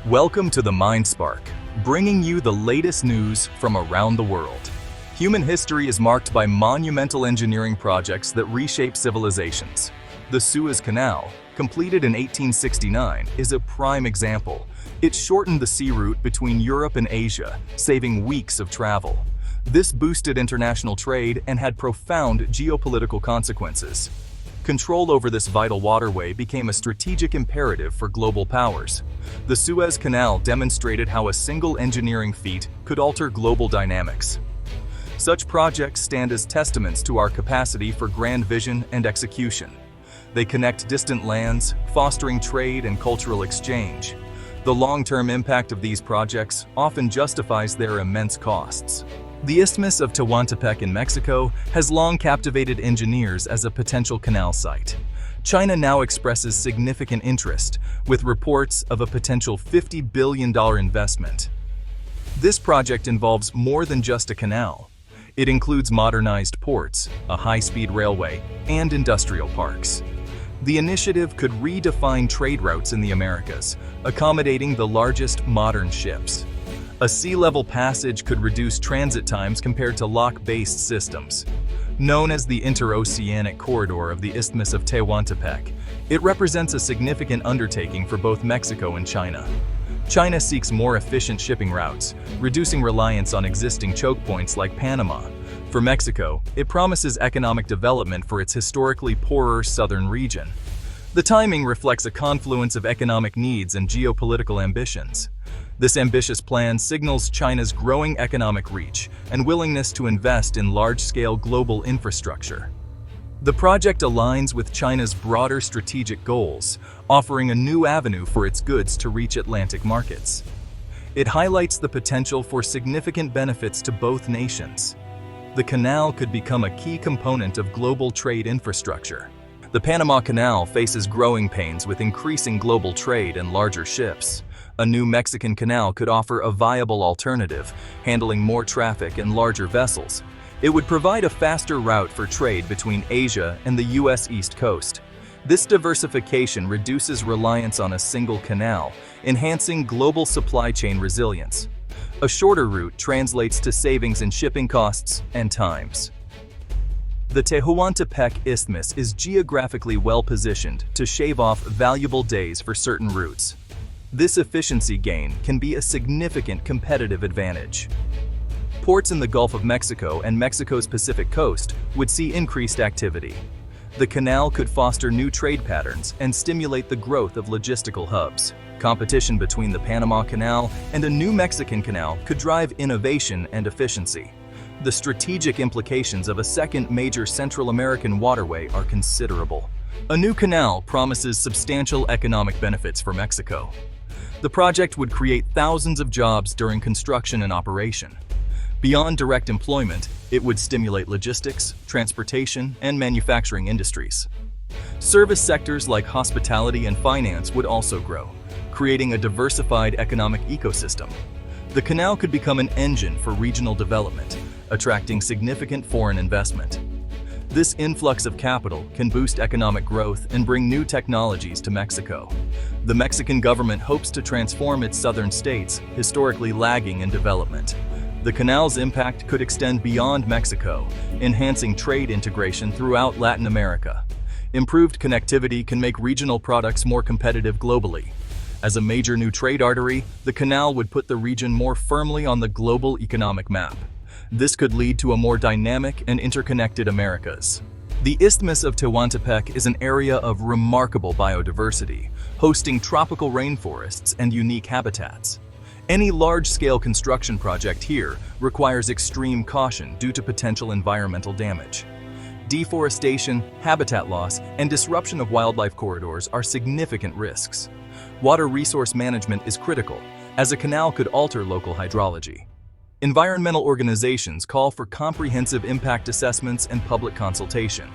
Welcome to the Mind Spark, bringing you the latest news from around the world. Human history is marked by monumental engineering projects that reshape civilizations. The Suez Canal, completed in 1869, is a prime example. It shortened the sea route between Europe and Asia, saving weeks of travel. This boosted international trade and had profound geopolitical consequences. Control over this vital waterway became a strategic imperative for global powers. The Suez Canal demonstrated how a single engineering feat could alter global dynamics. Such projects stand as testaments to our capacity for grand vision and execution. They connect distant lands, fostering trade and cultural exchange. The long-term impact of these projects often justifies their immense costs. The Isthmus of Tehuantepec in Mexico has long captivated engineers as a potential canal site. China now expresses significant interest, with reports of a potential $50 billion investment. This project involves more than just a canal. It includes modernized ports, a high-speed railway, and industrial parks. The initiative could redefine trade routes in the Americas, accommodating the largest modern ships. A sea-level passage could reduce transit times compared to lock-based systems. Known as the interoceanic corridor of the Isthmus of Tehuantepec, it represents a significant undertaking for both Mexico and China. China seeks more efficient shipping routes, reducing reliance on existing choke points like Panama. For Mexico, it promises economic development for its historically poorer southern region. The timing reflects a confluence of economic needs and geopolitical ambitions. This ambitious plan signals China's growing economic reach and willingness to invest in large-scale global infrastructure. The project aligns with China's broader strategic goals, offering a new avenue for its goods to reach Atlantic markets. It highlights the potential for significant benefits to both nations. The canal could become a key component of global trade infrastructure. The Panama Canal faces growing pains with increasing global trade and larger ships. A new Mexican canal could offer a viable alternative, handling more traffic and larger vessels. It would provide a faster route for trade between Asia and the U.S. East Coast. This diversification reduces reliance on a single canal, enhancing global supply chain resilience. A shorter route translates to savings in shipping costs and times. The Tehuantepec Isthmus is geographically well-positioned to shave off valuable days for certain routes. This efficiency gain can be a significant competitive advantage. Ports in the Gulf of Mexico and Mexico's Pacific coast would see increased activity. The canal could foster new trade patterns and stimulate the growth of logistical hubs. Competition between the Panama Canal and a new Mexican canal could drive innovation and efficiency. The strategic implications of a second major Central American waterway are considerable. A new canal promises substantial economic benefits for Mexico. The project would create thousands of jobs during construction and operation. Beyond direct employment, it would stimulate logistics, transportation, and manufacturing industries. Service sectors like hospitality and finance would also grow, creating a diversified economic ecosystem. The canal could become an engine for regional development, attracting significant foreign investment. This influx of capital can boost economic growth and bring new technologies to Mexico. The Mexican government hopes to transform its southern states, historically lagging in development. The canal's impact could extend beyond Mexico, enhancing trade integration throughout Latin America. Improved connectivity can make regional products more competitive globally. As a major new trade artery, the canal would put the region more firmly on the global economic map. This could lead to a more dynamic and interconnected Americas. The Isthmus of Tehuantepec is an area of remarkable biodiversity, hosting tropical rainforests and unique habitats. Any large-scale construction project here requires extreme caution due to potential environmental damage. Deforestation, habitat loss, and disruption of wildlife corridors are significant risks. Water resource management is critical, as a canal could alter local hydrology. Environmental organizations call for comprehensive impact assessments and public consultation.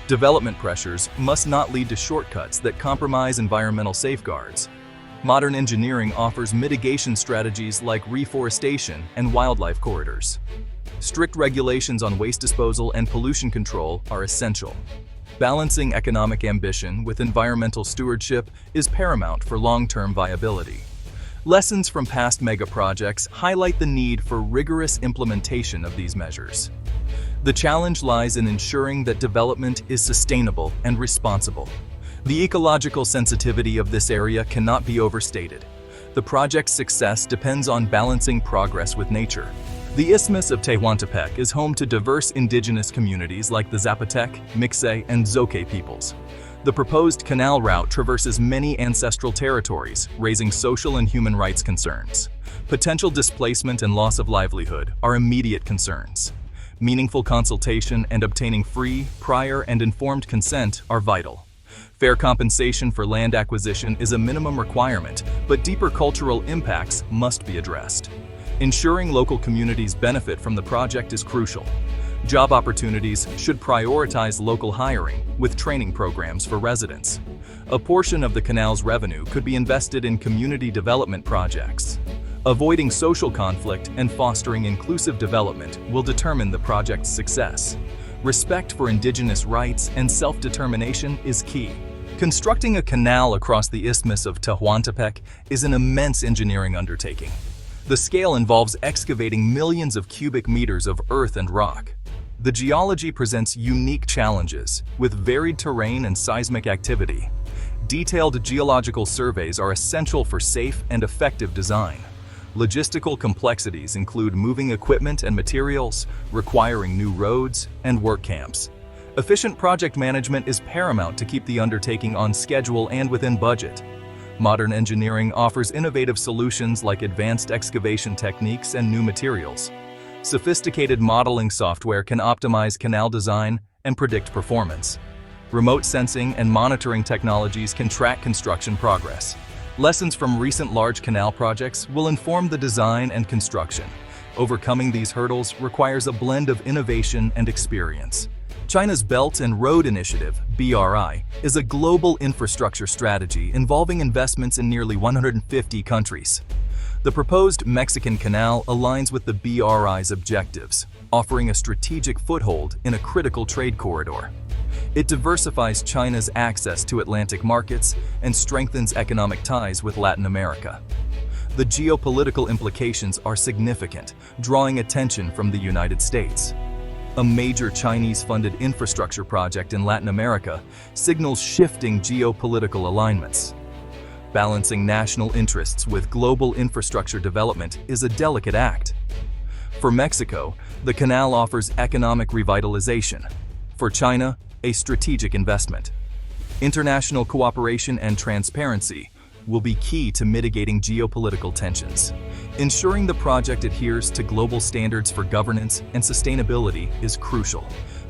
Development pressures must not lead to shortcuts that compromise environmental safeguards. Modern engineering offers mitigation strategies like reforestation and wildlife corridors. Strict regulations on waste disposal and pollution control are essential. Balancing economic ambition with environmental stewardship is paramount for long-term viability. Lessons from past mega-projects highlight the need for rigorous implementation of these measures. The challenge lies in ensuring that development is sustainable and responsible. The ecological sensitivity of this area cannot be overstated. The project's success depends on balancing progress with nature. The Isthmus of Tehuantepec is home to diverse indigenous communities like the Zapotec, Mixay, and Zoque peoples. The proposed canal route traverses many ancestral territories, raising social and human rights concerns. Potential displacement and loss of livelihood are immediate concerns. Meaningful consultation and obtaining free, prior, and informed consent are vital. Fair compensation for land acquisition is a minimum requirement, but deeper cultural impacts must be addressed. Ensuring local communities benefit from the project is crucial. Job opportunities should prioritize local hiring, with training programs for residents. A portion of the canal's revenue could be invested in community development projects. Avoiding social conflict and fostering inclusive development will determine the project's success. Respect for indigenous rights and self-determination is key. Constructing a canal across the Isthmus of Tehuantepec is an immense engineering undertaking. The scale involves excavating millions of cubic meters of earth and rock. The geology presents unique challenges, with varied terrain and seismic activity. Detailed geological surveys are essential for safe and effective design. Logistical complexities include moving equipment and materials, requiring new roads, and work camps. Efficient project management is paramount to keep the undertaking on schedule and within budget. Modern engineering offers innovative solutions like advanced excavation techniques and new materials. Sophisticated modeling software can optimize canal design and predict performance. Remote sensing and monitoring technologies can track construction progress. Lessons from recent large canal projects will inform the design and construction. Overcoming these hurdles requires a blend of innovation and experience. China's Belt and Road Initiative, BRI, is a global infrastructure strategy involving investments in nearly 150 countries. The proposed Mexican Canal aligns with the BRI's objectives, offering a strategic foothold in a critical trade corridor. It diversifies China's access to Atlantic markets and strengthens economic ties with Latin America. The geopolitical implications are significant, drawing attention from the United States. A major Chinese-funded infrastructure project in Latin America signals shifting geopolitical alignments. Balancing national interests with global infrastructure development is a delicate act. For Mexico, the canal offers economic revitalization. For China, a strategic investment. International cooperation and transparency will be key to mitigating geopolitical tensions. Ensuring the project adheres to global standards for governance and sustainability is crucial.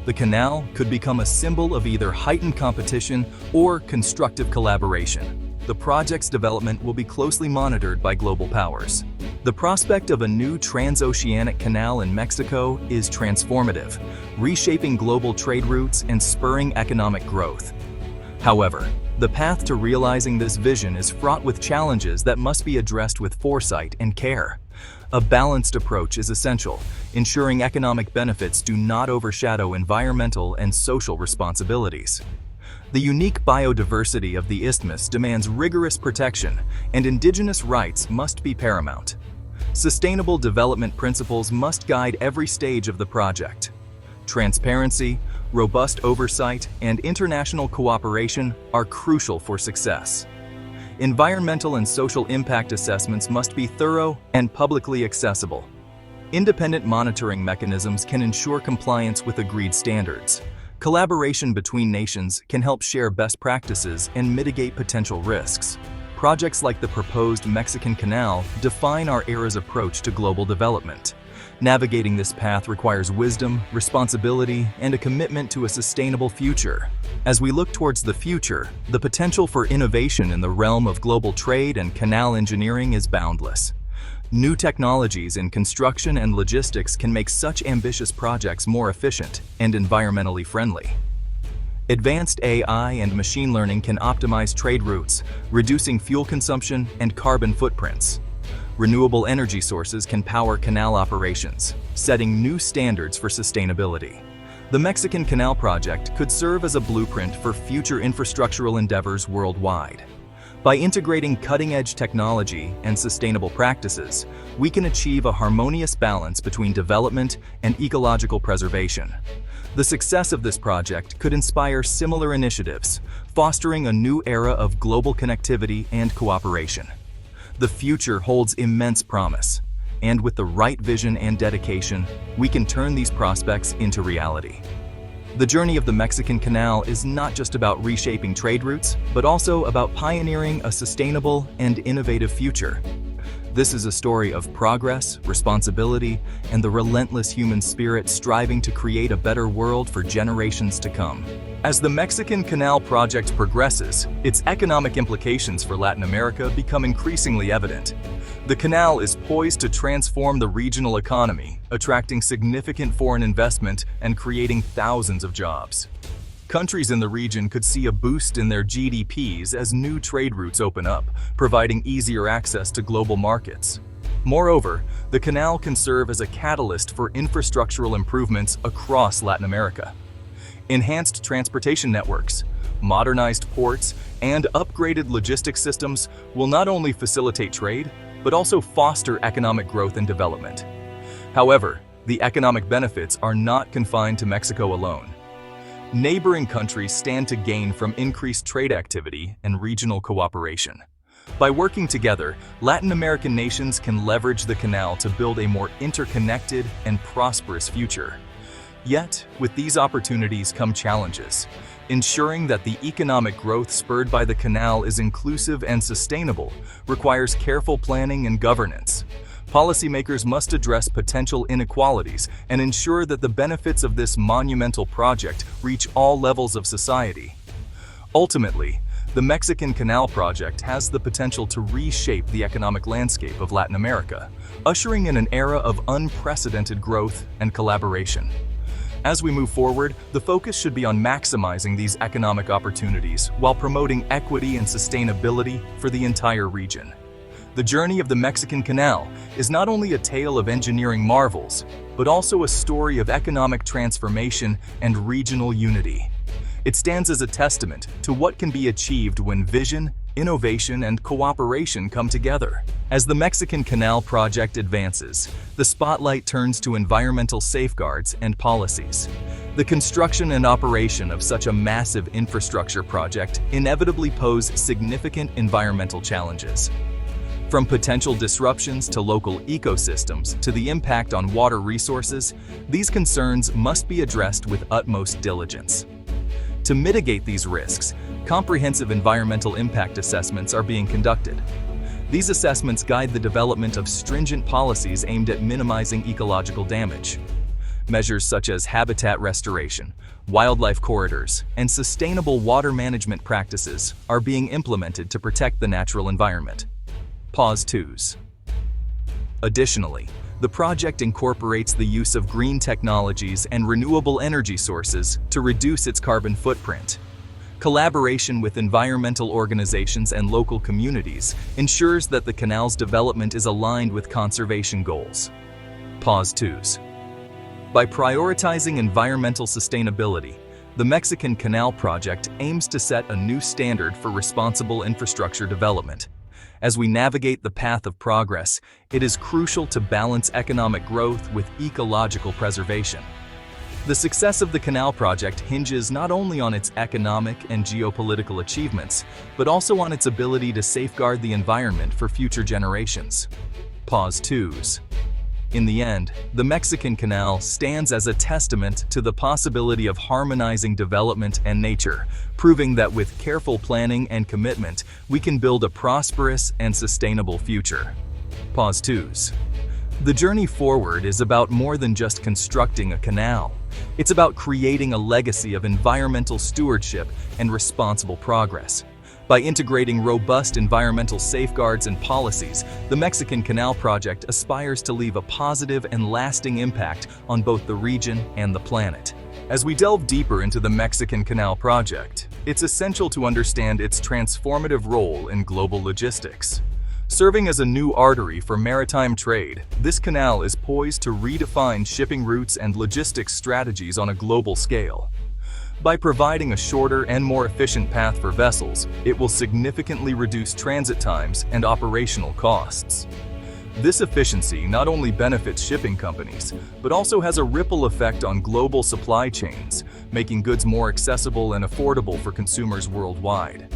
The canal could become a symbol of either heightened competition or constructive collaboration. The project's development will be closely monitored by global powers. The prospect of a new transoceanic canal in Mexico is transformative, reshaping global trade routes and spurring economic growth. However, the path to realizing this vision is fraught with challenges that must be addressed with foresight and care. A balanced approach is essential, ensuring economic benefits do not overshadow environmental and social responsibilities. The unique biodiversity of the isthmus demands rigorous protection, and indigenous rights must be paramount. Sustainable development principles must guide every stage of the project. Transparency, robust oversight, and international cooperation are crucial for success. Environmental and social impact assessments must be thorough and publicly accessible. Independent monitoring mechanisms can ensure compliance with agreed standards. Collaboration between nations can help share best practices and mitigate potential risks. Projects like the proposed Mexican Canal define our era's approach to global development. Navigating this path requires wisdom, responsibility, and a commitment to a sustainable future. As we look towards the future, the potential for innovation in the realm of global trade and canal engineering is boundless. New technologies in construction and logistics can make such ambitious projects more efficient and environmentally friendly. Advanced AI and machine learning can optimize trade routes, reducing fuel consumption and carbon footprints. Renewable energy sources can power canal operations, setting new standards for sustainability. The Mexican Canal project could serve as a blueprint for future infrastructural endeavors worldwide. By integrating cutting-edge technology and sustainable practices, we can achieve a harmonious balance between development and ecological preservation. The success of this project could inspire similar initiatives, fostering a new era of global connectivity and cooperation. The future holds immense promise, and with the right vision and dedication, we can turn these prospects into reality. The journey of the Mexican Canal is not just about reshaping trade routes, but also about pioneering a sustainable and innovative future. This is a story of progress, responsibility, and the relentless human spirit striving to create a better world for generations to come. As the Mexican Canal project progresses, its economic implications for Latin America become increasingly evident. The canal is poised to transform the regional economy, attracting significant foreign investment and creating thousands of jobs. Countries in the region could see a boost in their GDPs as new trade routes open up, providing easier access to global markets. Moreover, the canal can serve as a catalyst for infrastructural improvements across Latin America. Enhanced transportation networks, modernized ports, and upgraded logistics systems will not only facilitate trade, but also foster economic growth and development. However, the economic benefits are not confined to Mexico alone. Neighboring countries stand to gain from increased trade activity and regional cooperation. By working together, Latin American nations can leverage the canal to build a more interconnected and prosperous future. Yet, with these opportunities come challenges. Ensuring that the economic growth spurred by the canal is inclusive and sustainable requires careful planning and governance. Policymakers must address potential inequalities and ensure that the benefits of this monumental project reach all levels of society. Ultimately, the Mexican Canal project has the potential to reshape the economic landscape of Latin America, ushering in an era of unprecedented growth and collaboration. As we move forward, the focus should be on maximizing these economic opportunities while promoting equity and sustainability for the entire region. The journey of the Mexican Canal is not only a tale of engineering marvels, but also a story of economic transformation and regional unity. It stands as a testament to what can be achieved when vision, innovation, and cooperation come together. As the Mexican Canal project advances, the spotlight turns to environmental safeguards and policies. The construction and operation of such a massive infrastructure project inevitably pose significant environmental challenges. From potential disruptions to local ecosystems to the impact on water resources, these concerns must be addressed with utmost diligence. To mitigate these risks, comprehensive environmental impact assessments are being conducted. These assessments guide the development of stringent policies aimed at minimizing ecological damage. Measures such as habitat restoration, wildlife corridors, and sustainable water management practices are being implemented to protect the natural environment. Pause 2s. Additionally, the project incorporates the use of green technologies and renewable energy sources to reduce its carbon footprint. Collaboration with environmental organizations and local communities ensures that the canal's development is aligned with conservation goals. Pause 2s. By prioritizing environmental sustainability, the Mexican Canal project aims to set a new standard for responsible infrastructure development. As we navigate the path of progress, it is crucial to balance economic growth with ecological preservation. The success of the canal project hinges not only on its economic and geopolitical achievements, but also on its ability to safeguard the environment for future generations. Pause 2s. In the end, the Mexican Canal stands as a testament to the possibility of harmonizing development and nature, proving that with careful planning and commitment, we can build a prosperous and sustainable future. Pause 2s. The journey forward is about more than just constructing a canal. It's about creating a legacy of environmental stewardship and responsible progress. By integrating robust environmental safeguards and policies, the Mexican Canal project aspires to leave a positive and lasting impact on both the region and the planet. As we delve deeper into the Mexican Canal project, it's essential to understand its transformative role in global logistics. Serving as a new artery for maritime trade, this canal is poised to redefine shipping routes and logistics strategies on a global scale. By providing a shorter and more efficient path for vessels, it will significantly reduce transit times and operational costs. This efficiency not only benefits shipping companies, but also has a ripple effect on global supply chains, making goods more accessible and affordable for consumers worldwide.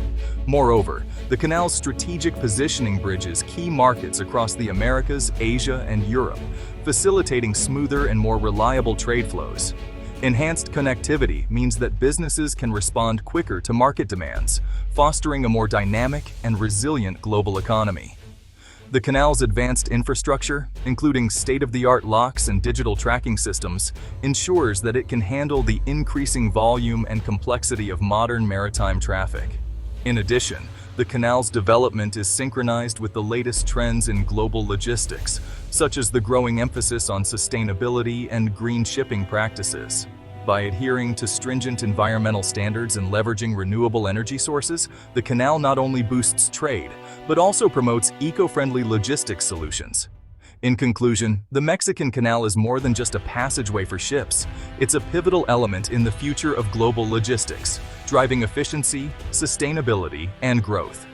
Moreover, the canal's strategic positioning bridges key markets across the Americas, Asia, and Europe, facilitating smoother and more reliable trade flows. Enhanced connectivity means that businesses can respond quicker to market demands, fostering a more dynamic and resilient global economy. The canal's advanced infrastructure, including state-of-the-art locks and digital tracking systems, ensures that it can handle the increasing volume and complexity of modern maritime traffic. In addition, the canal's development is synchronized with the latest trends in global logistics, such as the growing emphasis on sustainability and green shipping practices. By adhering to stringent environmental standards and leveraging renewable energy sources, the canal not only boosts trade, but also promotes eco-friendly logistics solutions. In conclusion, the Mexican Canal is more than just a passageway for ships. It's a pivotal element in the future of global logistics, driving efficiency, sustainability, and growth.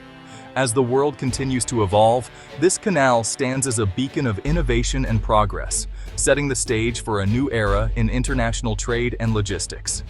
As the world continues to evolve, this canal stands as a beacon of innovation and progress, setting the stage for a new era in international trade and logistics.